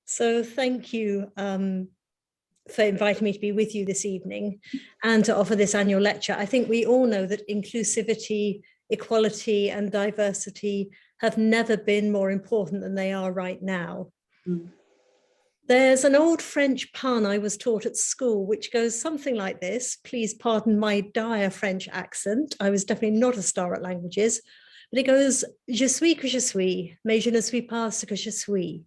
So thank you for inviting me to be with you this evening and to offer this annual lecture. I think we all know that inclusivity, equality, and diversity have never been more important than they are right now. Mm. There's an old French pun I was taught at school, which goes something like this. Please pardon my dire French accent. I was definitely not a star at languages, but it goes, je suis que je suis, mais je ne suis pas ce que je suis.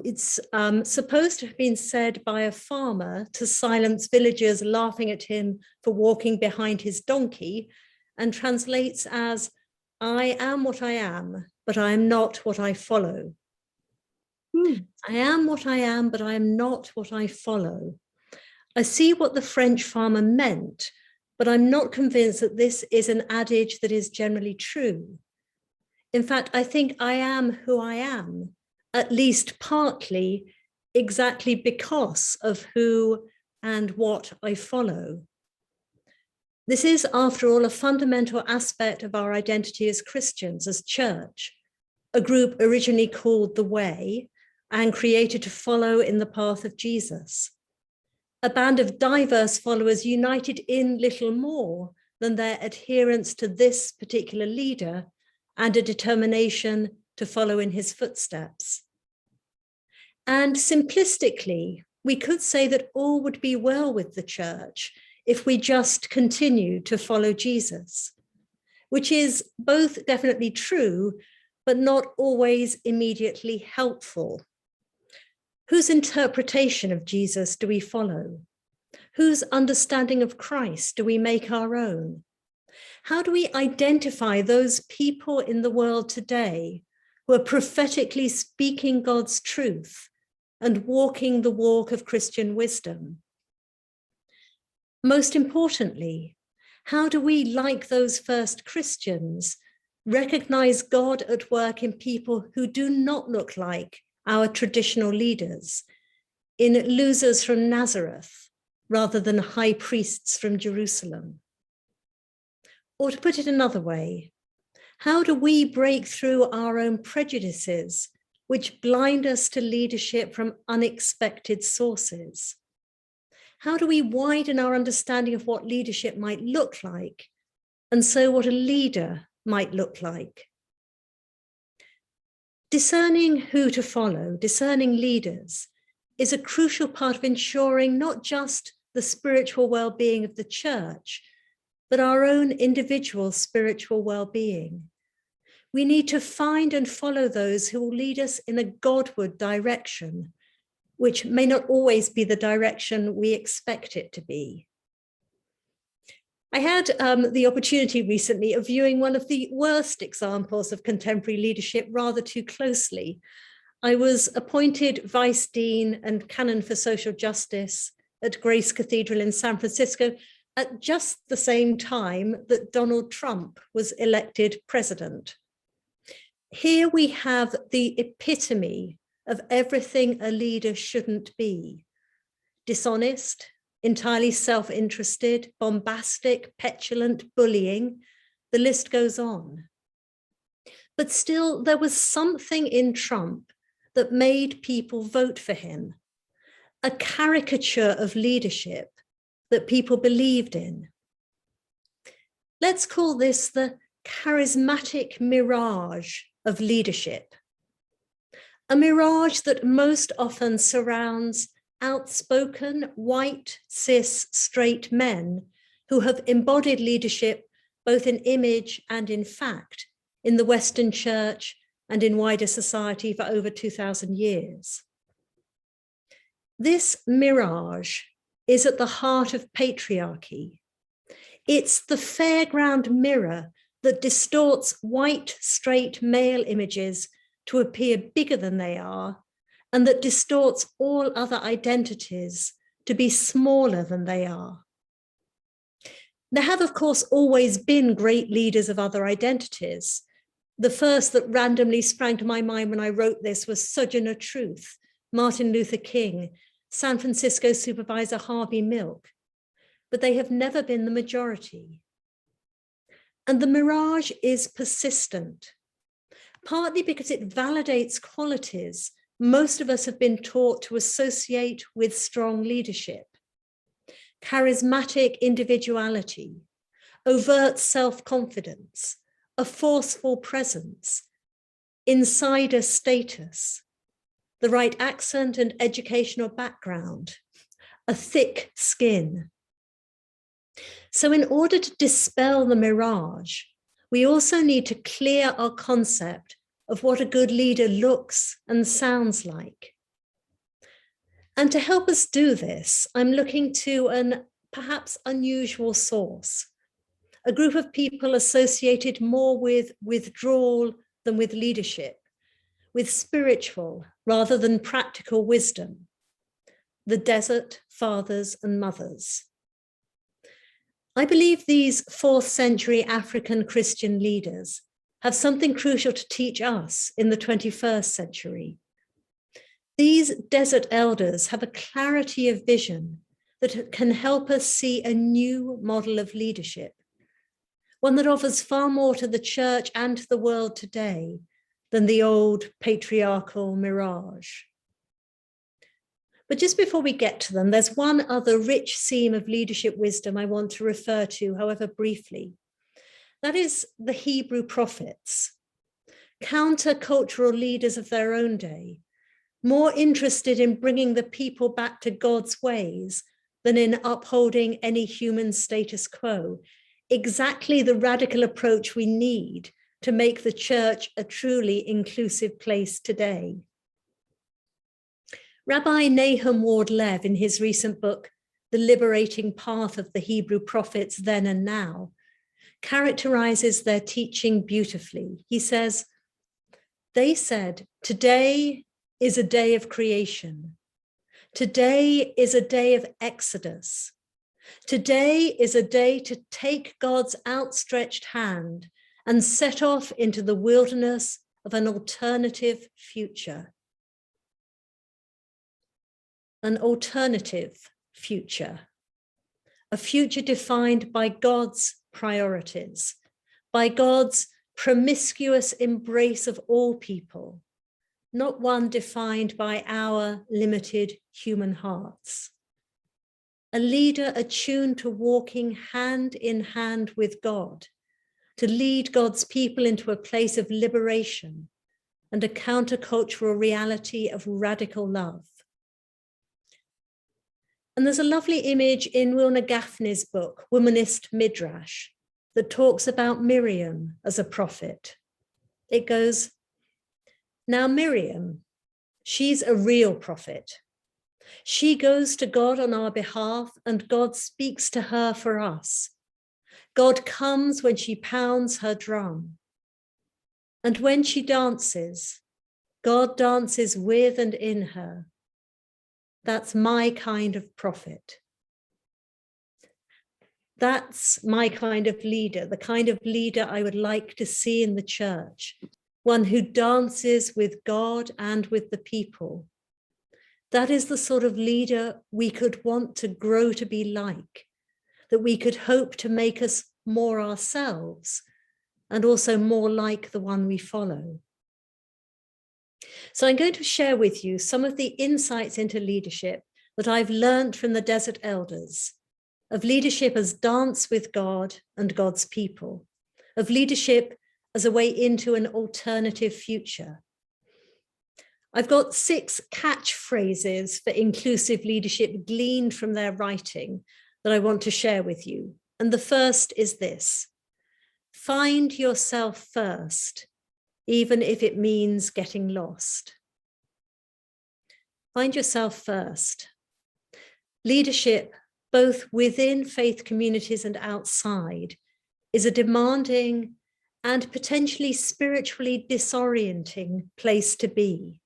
It's supposed to have been said by a farmer to silence villagers laughing at him for walking behind his donkey, and translates as, I am what I am, but I am not what I follow. I am what I am, but I am not what I follow. I see what the French farmer meant, but I'm not convinced that this is an adage that is generally true. In fact, I think I am who I am, at least partly exactly because of who and what I follow. This is, after all, a fundamental aspect of our identity as Christians, as church, a group originally called the Way and created to follow in the path of Jesus. A band of diverse followers united in little more than their adherence to this particular leader and a determination to follow in his footsteps. And simplistically, we could say that all would be well with the church if we just continue to follow Jesus, which is both definitely true, but not always immediately helpful. Whose interpretation of Jesus do we follow? Whose understanding of Christ do we make our own? How do we identify those people in the world today who are prophetically speaking God's truth and walking the walk of Christian wisdom? Most importantly, how do we, like those first Christians, recognize God at work in people who do not look like our traditional leaders, in losers from Nazareth, rather than high priests from Jerusalem? Or to put it another way, how do we break through our own prejudices, which blind us to leadership from unexpected sources? How do we widen our understanding of what leadership might look like, and so what a leader might look like? Discerning who to follow, discerning leaders, is a crucial part of ensuring not just the spiritual well-being of the church, but our own individual spiritual well-being. We need to find and follow those who will lead us in a Godward direction, which may not always be the direction we expect it to be. I had the opportunity recently of viewing one of the worst examples of contemporary leadership rather too closely. I was appointed Vice Dean and Canon for Social Justice at Grace Cathedral in San Francisco at just the same time that Donald Trump was elected president. Here we have the epitome of everything a leader shouldn't be: dishonest, entirely self-interested, bombastic, petulant, bullying. The list goes on. But still, there was something in Trump that made people vote for him, a caricature of leadership that people believed in. Let's call this the charismatic mirage of leadership. A mirage that most often surrounds outspoken, white, cis, straight men who have embodied leadership both in image and in fact in the Western Church and in wider society for over 2,000 years. This mirage is at the heart of patriarchy. It's the fairground mirror that distorts white, straight male images to appear bigger than they are, and that distorts all other identities to be smaller than they are. There have, of course, always been great leaders of other identities. The first that randomly sprang to my mind when I wrote this was Sojourner Truth, Martin Luther King, San Francisco supervisor Harvey Milk, but they have never been the majority. And the mirage is persistent. partly because it validates qualities most of us have been taught to associate with strong leadership. Charismatic individuality, overt self-confidence, a forceful presence, insider status, the right accent and educational background, a thick skin. So in order to dispel the mirage, we also need to clear our concept of what a good leader looks and sounds like. And to help us do this, I'm looking to an perhaps unusual source, a group of people associated more with withdrawal than with leadership, with spiritual rather than practical wisdom, the desert fathers and mothers. I believe these 4th century African Christian leaders have something crucial to teach us in the 21st century. These desert elders have a clarity of vision that can help us see a new model of leadership, one that offers far more to the church and to the world today than the old patriarchal mirage. But just before we get to them, there's one other rich seam of leadership wisdom I want to refer to, however briefly. That is the Hebrew prophets, countercultural leaders of their own day, more interested in bringing the people back to God's ways than in upholding any human status quo, exactly the radical approach we need to make the church a truly inclusive place today. Rabbi Nahum Ward-Lev, in his recent book, The Liberating Path of the Hebrew Prophets Then and Now, characterizes their teaching beautifully. He says, they said, today is a day of creation. Today is a day of exodus. Today is a day to take God's outstretched hand and set off into the wilderness of an alternative future. An alternative future. A future defined by God's priorities, by God's promiscuous embrace of all people, not one defined by our limited human hearts. A leader attuned to walking hand in hand with God, to lead God's people into a place of liberation and a countercultural reality of radical love. And there's a lovely image in Wilna Gaffney's book, Womanist Midrash, that talks about Miriam as a prophet. It goes, now Miriam, she's a real prophet. She goes to God on our behalf and God speaks to her for us. God comes when she pounds her drum. And when she dances, God dances with and in her. That's my kind of prophet. That's my kind of leader, the kind of leader I would like to see in the church, one who dances with God and with the people. That is the sort of leader we could want to grow to be like, that we could hope to make us more ourselves and also more like the one we follow. So I'm going to share with you some of the insights into leadership that I've learned from the desert elders, of leadership as dance with God and God's people, of leadership as a way into an alternative future. I've got 6 catchphrases for inclusive leadership gleaned from their writing that I want to share with you. And the first is this: find yourself first, even if it means getting lost. Find yourself first. Leadership, both within faith communities and outside, is a demanding and potentially spiritually disorienting place to be.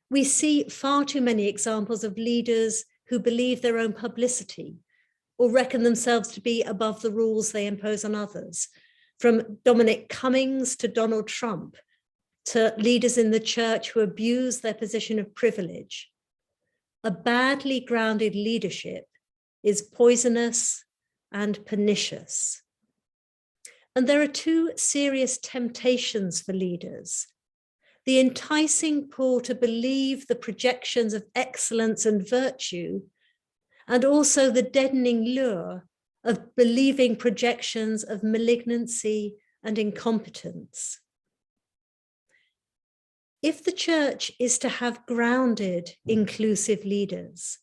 We see far too many examples of leaders who believe their own publicity or reckon themselves to be above the rules they impose on others, from Dominic Cummings to Donald Trump, to leaders in the church who abuse their position of privilege. A badly grounded leadership is poisonous and pernicious. And there are two serious temptations for leaders: the enticing pull to believe the projections of excellence and virtue, and also the deadening lure of believing projections of malignancy and incompetence. If the church is to have grounded, inclusive leaders,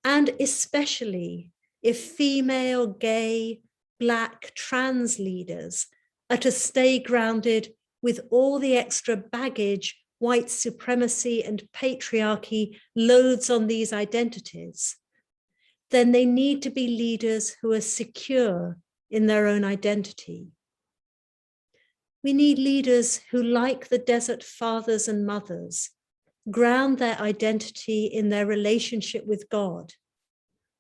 and especially if female, gay, Black, trans leaders are to stay grounded with all the extra baggage white supremacy and patriarchy loads on these identities, then they need to be leaders who are secure in their own identity. We need leaders who, like the desert fathers and mothers, ground their identity in their relationship with God,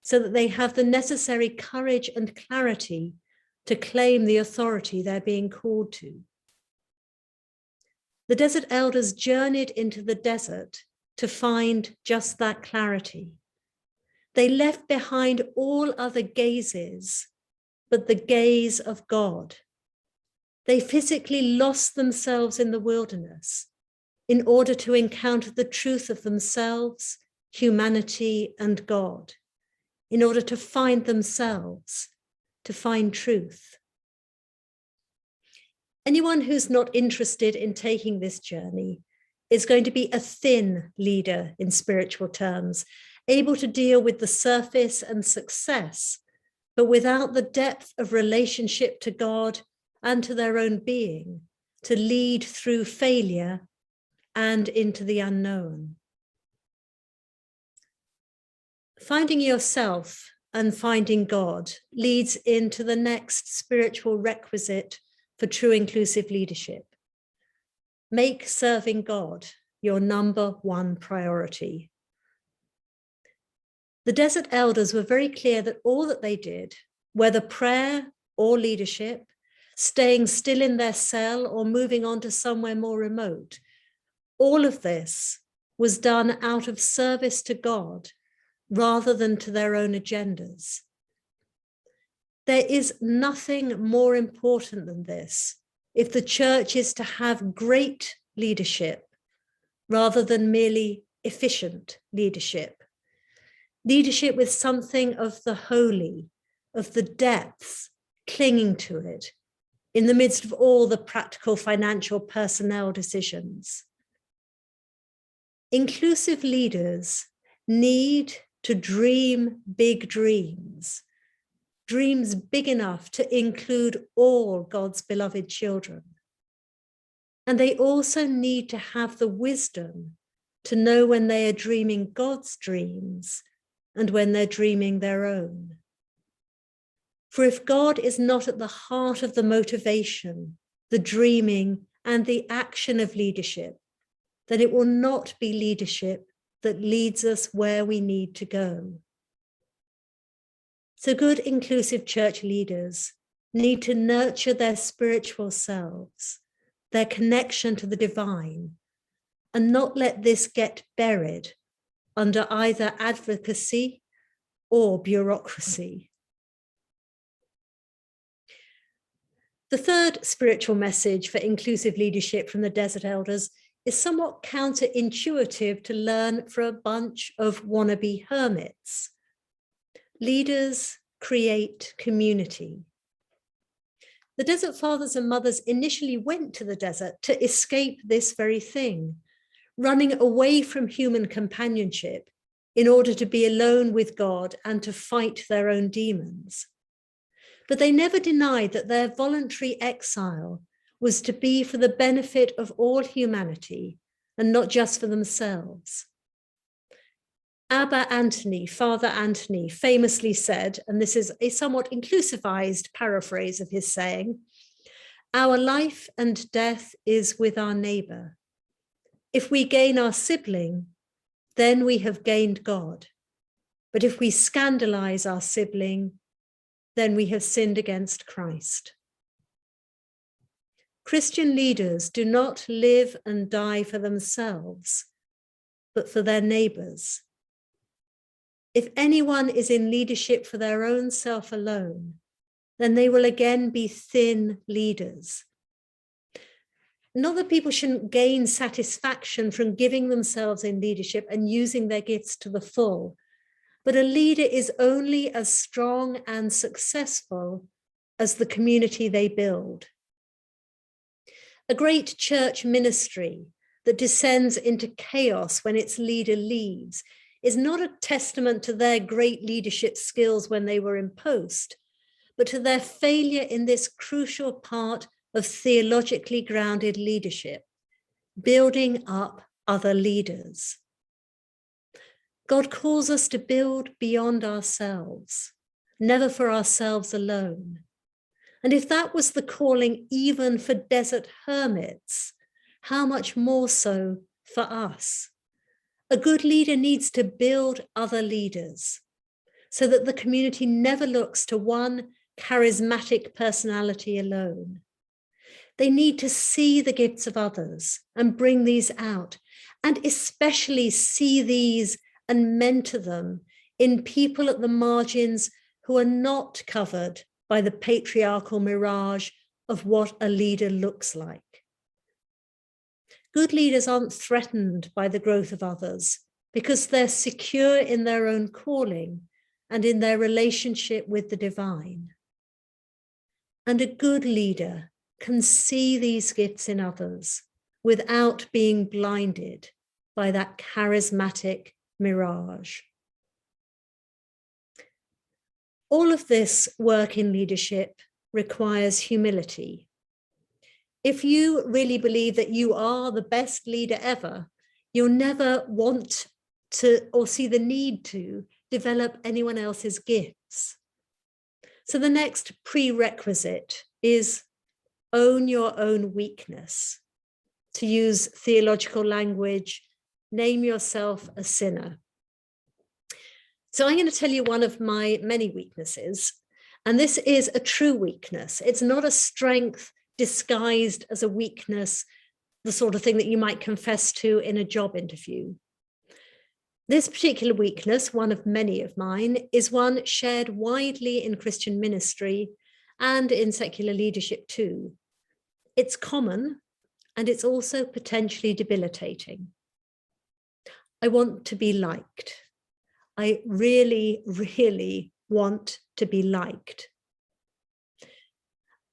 so that they have the necessary courage and clarity to claim the authority they're being called to. The desert elders journeyed into the desert to find just that clarity. They left behind all other gazes, but the gaze of God. They physically lost themselves in the wilderness in order to encounter the truth of themselves, humanity, and God, in order to find themselves, to find truth. Anyone who's not interested in taking this journey is going to be a thin leader in spiritual terms, able to deal with the surface and success, but without the depth of relationship to God and to their own being, to lead through failure and into the unknown. Finding yourself and finding God leads into the next spiritual requisite for true inclusive leadership. Make serving God your number one priority. The desert elders were very clear that all that they did, whether prayer or leadership, staying still in their cell or moving on to somewhere more remote, all of this was done out of service to God rather than to their own agendas. There is nothing more important than this if the church is to have great leadership rather than merely efficient leadership. Leadership with something of the holy, of the depths, clinging to it in the midst of all the practical, financial, personnel decisions. Inclusive leaders need to dream big dreams, dreams big enough to include all God's beloved children. And they also need to have the wisdom to know when they are dreaming God's dreams and when they're dreaming their own. For if God is not at the heart of the motivation, the dreaming, and the action of leadership, then it will not be leadership that leads us where we need to go. So good inclusive church leaders need to nurture their spiritual selves, their connection to the divine, and not let this get buried under either advocacy or bureaucracy. The third spiritual message for inclusive leadership from the desert elders is somewhat counterintuitive to learn for a bunch of wannabe hermits. Leaders create community. The desert fathers and mothers initially went to the desert to escape this very thing, running away from human companionship in order to be alone with God and to fight their own demons. But they never denied that their voluntary exile was to be for the benefit of all humanity and not just for themselves. Abba Anthony, Father Anthony, famously said, and this is a somewhat inclusivized paraphrase of his saying, "Our life and death is with our neighbor. If we gain our sibling, then we have gained God. But if we scandalize our sibling, then we have sinned against Christ." Christian leaders do not live and die for themselves, but for their neighbors. If anyone is in leadership for their own self alone, then they will again be thin leaders. Not that people shouldn't gain satisfaction from giving themselves in leadership and using their gifts to the full, but a leader is only as strong and successful as the community they build. A great church ministry that descends into chaos when its leader leaves is not a testament to their great leadership skills when they were in post, but to their failure in this crucial part of theologically grounded leadership, building up other leaders. God calls us to build beyond ourselves, never for ourselves alone. And if that was the calling even for desert hermits, how much more so for us? A good leader needs to build other leaders so that the community never looks to one charismatic personality alone. They need to see the gifts of others and bring these out, and especially see these and mentor them in people at the margins who are not covered by the patriarchal mirage of what a leader looks like. Good leaders aren't threatened by the growth of others because they're secure in their own calling and in their relationship with the divine. And a good leader can see these gifts in others without being blinded by that charismatic mirage. All of this work in leadership requires humility. If you really believe that you are the best leader ever, you'll never want to or see the need to develop anyone else's gifts. So the next prerequisite is own your own weakness. To use theological language, name yourself a sinner. So I'm going to tell you one of my many weaknesses, and this is a true weakness. It's not a strength disguised as a weakness, the sort of thing that you might confess to in a job interview. This particular weakness, one of many of mine, is one shared widely in Christian ministry and in secular leadership too. It's common, and it's also potentially debilitating. I want to be liked. I really, really want to be liked.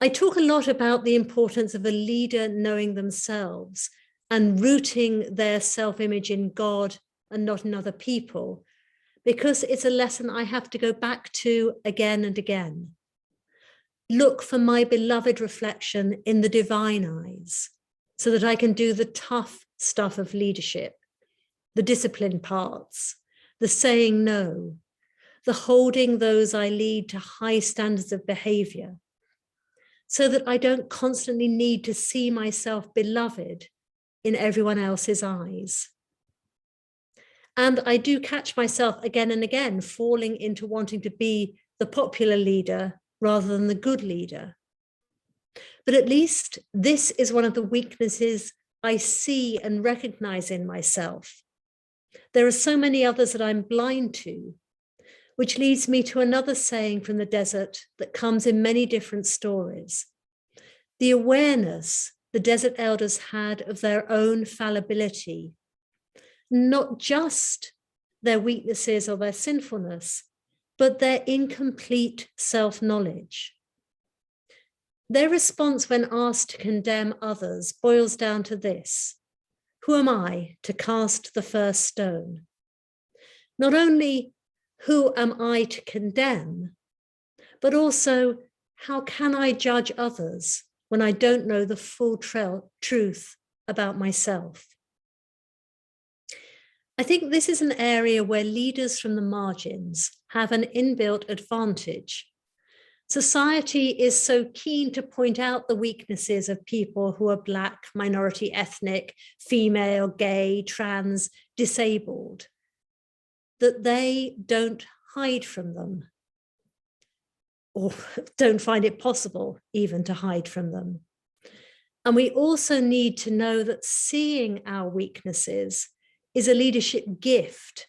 I talk a lot about the importance of a leader knowing themselves and rooting their self-image in God and not in other people, because it's a lesson I have to go back to again and again. Look for my beloved reflection in the divine eyes so that I can do the tough stuff of leadership, the disciplined parts, the saying no, the holding those I lead to high standards of behavior, so that I don't constantly need to see myself beloved in everyone else's eyes. And I do catch myself again and again falling into wanting to be the popular leader rather than the good leader. But at least this is one of the weaknesses I see and recognize in myself. There are so many others that I'm blind to, which leads me to another saying from the desert that comes in many different stories. The awareness the desert elders had of their own fallibility, not just their weaknesses or their sinfulness, but their incomplete self-knowledge. Their response when asked to condemn others boils down to this: who am I to cast the first stone? Not only who am I to condemn, but also how can I judge others when I don't know the full truth about myself? I think this is an area where leaders from the margins have an inbuilt advantage. Society is so keen to point out the weaknesses of people who are Black, minority ethnic, female, gay, trans, disabled, that they don't hide from them, or don't find it possible even to hide from them. And we also need to know that seeing our weaknesses is a leadership gift,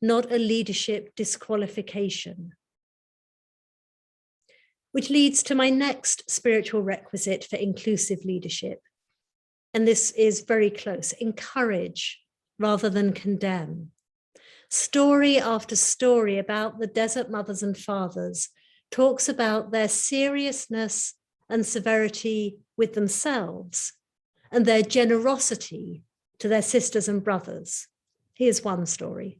not a leadership disqualification. which leads to my next spiritual requisite for inclusive leadership. And this is very close: encourage rather than condemn. Story after story about the desert mothers and fathers talks about their seriousness and severity with themselves and their generosity to their sisters and brothers. Here's one story.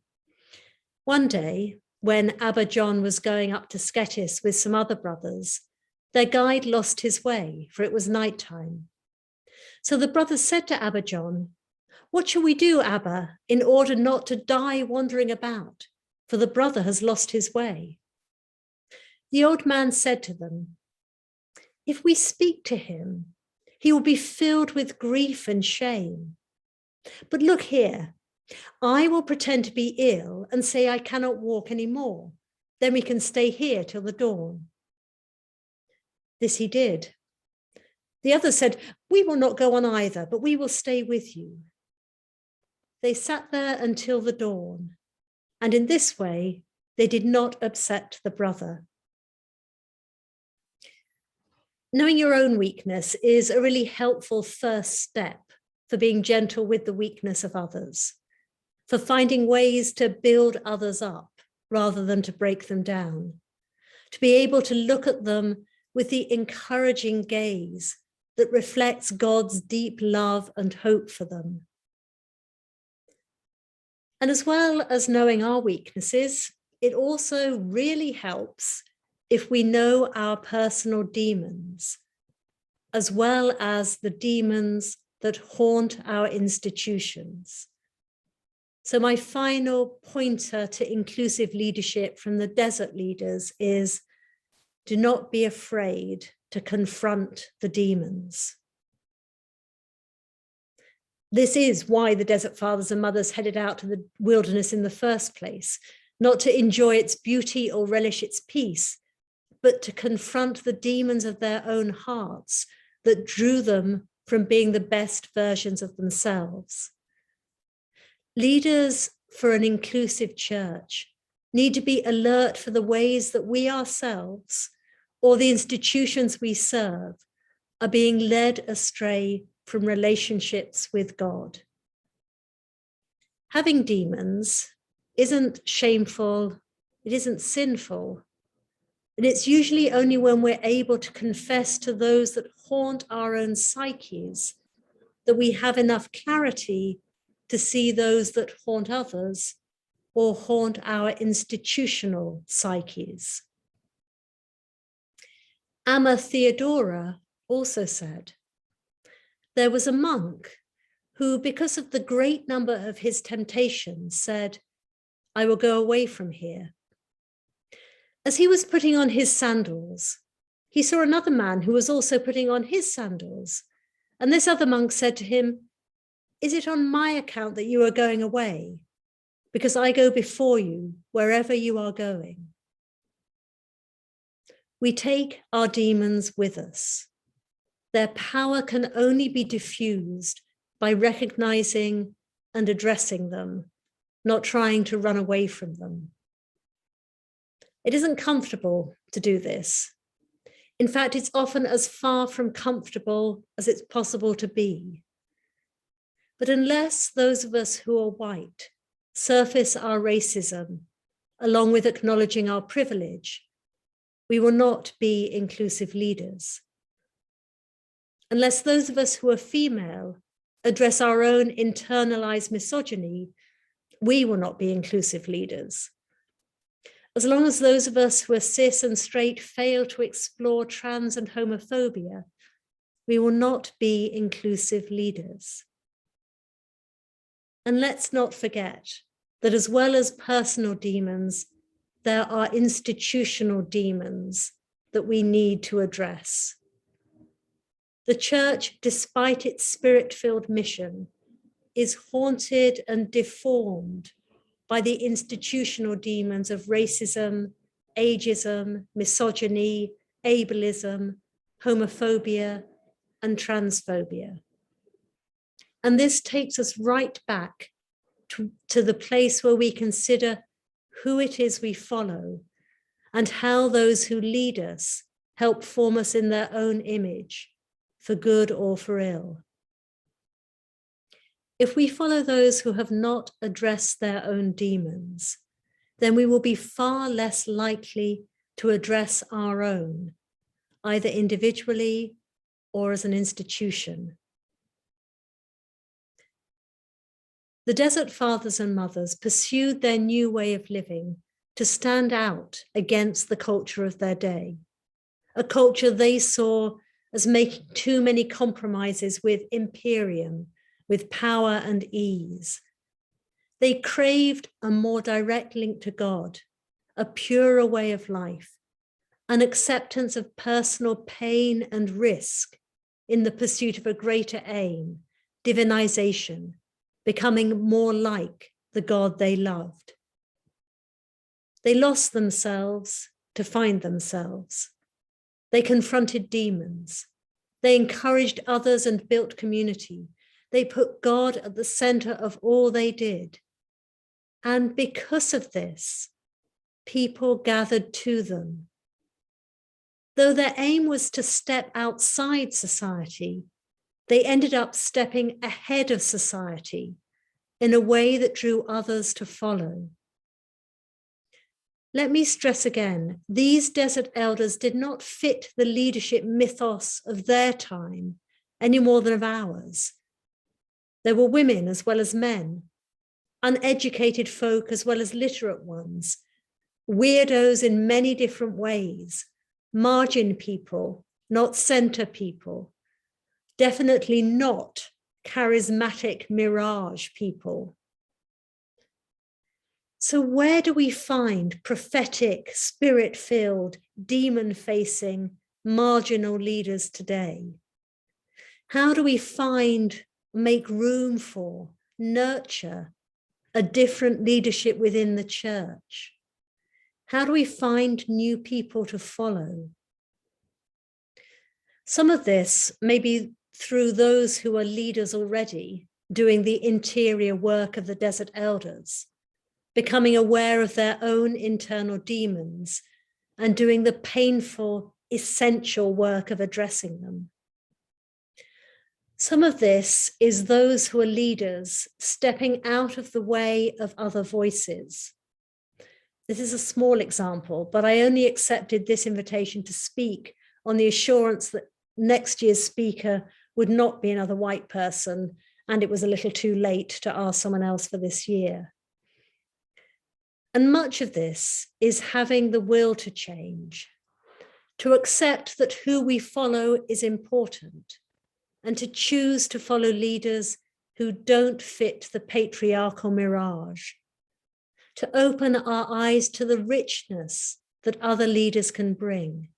One day, when Abba John was going up to Sketis with some other brothers, their guide lost his way, for it was nighttime. So the brothers said to Abba John, "What shall we do, Abba, in order not to die wandering about? For the brother has lost his way." The old man said to them, "If we speak to him, he will be filled with grief and shame. But look here, I will pretend to be ill and say I cannot walk anymore. Then we can stay here till the dawn." This he did. The others said, "We will not go on either, but we will stay with you." They sat there until the dawn, and in this way, they did not upset the brother. Knowing your own weakness is a really helpful first step for being gentle with the weakness of others, for finding ways to build others up rather than to break them down, to be able to look at them with the encouraging gaze that reflects God's deep love and hope for them. And as well as knowing our weaknesses, it also really helps if we know our personal demons, as well as the demons that haunt our institutions. So my final pointer to inclusive leadership from the desert leaders is, do not be afraid to confront the demons. This is why the desert fathers and mothers headed out to the wilderness in the first place, not to enjoy its beauty or relish its peace, but to confront the demons of their own hearts that drew them from being the best versions of themselves. Leaders for an inclusive church need to be alert for the ways that we ourselves or the institutions we serve are being led astray from relationships with God. Having demons isn't shameful, it isn't sinful, and it's usually only when we're able to confess to those that haunt our own psyches that we have enough clarity to see those that haunt others or haunt our institutional psyches. Amma Theodora also said, there was a monk who, because of the great number of his temptations, said, "I will go away from here." As he was putting on his sandals, he saw another man who was also putting on his sandals. And this other monk said to him, "Is it on my account that you are going away? Because I go before you wherever you are going." We take our demons with us. Their power can only be diffused by recognizing and addressing them, not trying to run away from them. It isn't comfortable to do this. In fact, it's often as far from comfortable as it's possible to be. But unless those of us who are white surface our racism, along with acknowledging our privilege, we will not be inclusive leaders. Unless those of us who are female address our own internalized misogyny, we will not be inclusive leaders. As long as those of us who are cis and straight fail to explore trans and homophobia, we will not be inclusive leaders. And let's not forget that as well as personal demons, there are institutional demons that we need to address. The church, despite its spirit-filled mission, is haunted and deformed by the institutional demons of racism, ageism, misogyny, ableism, homophobia, and transphobia. And this takes us right back to the place where we consider who it is we follow and how those who lead us help form us in their own image, for good or for ill. If we follow those who have not addressed their own demons, then we will be far less likely to address our own, either individually or as an institution. The Desert Fathers and Mothers pursued their new way of living to stand out against the culture of their day, a culture they saw as making too many compromises with imperium, with power and ease. They craved a more direct link to God, a purer way of life, an acceptance of personal pain and risk in the pursuit of a greater aim, divinization, becoming more like the God they loved. They lost themselves to find themselves. They confronted demons. They encouraged others and built community. They put God at the center of all they did. And because of this, people gathered to them. Though their aim was to step outside society, they ended up stepping ahead of society in a way that drew others to follow. Let me stress again, these desert elders did not fit the leadership mythos of their time any more than of ours. There were women as well as men, uneducated folk as well as literate ones, weirdos in many different ways, margin people, not center people, definitely not charismatic Mirage people. So where do we find prophetic, spirit-filled, demon-facing, marginal leaders today? How do we find, make room for, nurture a different leadership within the church? How do we find new people to follow? Some of this may be through those who are leaders already, doing the interior work of the desert elders, becoming aware of their own internal demons and doing the painful, essential work of addressing them. Some of this is those who are leaders stepping out of the way of other voices. This is a small example, but I only accepted this invitation to speak on the assurance that next year's speaker would not be another white person, and it was a little too late to ask someone else for this year. And much of this is having the will to change, to accept that who we follow is important, and to choose to follow leaders who don't fit the patriarchal mirage, to open our eyes to the richness that other leaders can bring.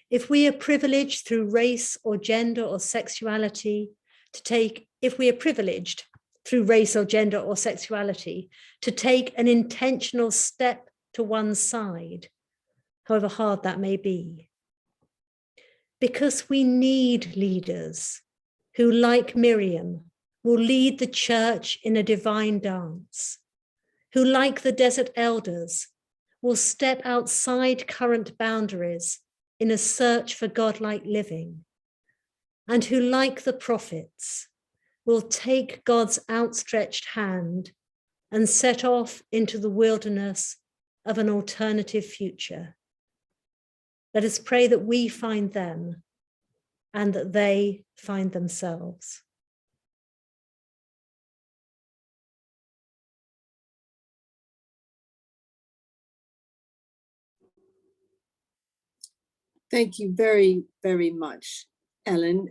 If we are privileged through race or gender or sexuality to take an intentional step to one side, however hard that may be. Because we need leaders who, like Miriam, will lead the church in a divine dance, who, like the desert elders, will step outside current boundaries in a search for godlike living, and who, like the prophets, will take God's outstretched hand and set off into the wilderness of an alternative future. Let us pray that we find them and that they find themselves. Thank you very, very much, Ellen.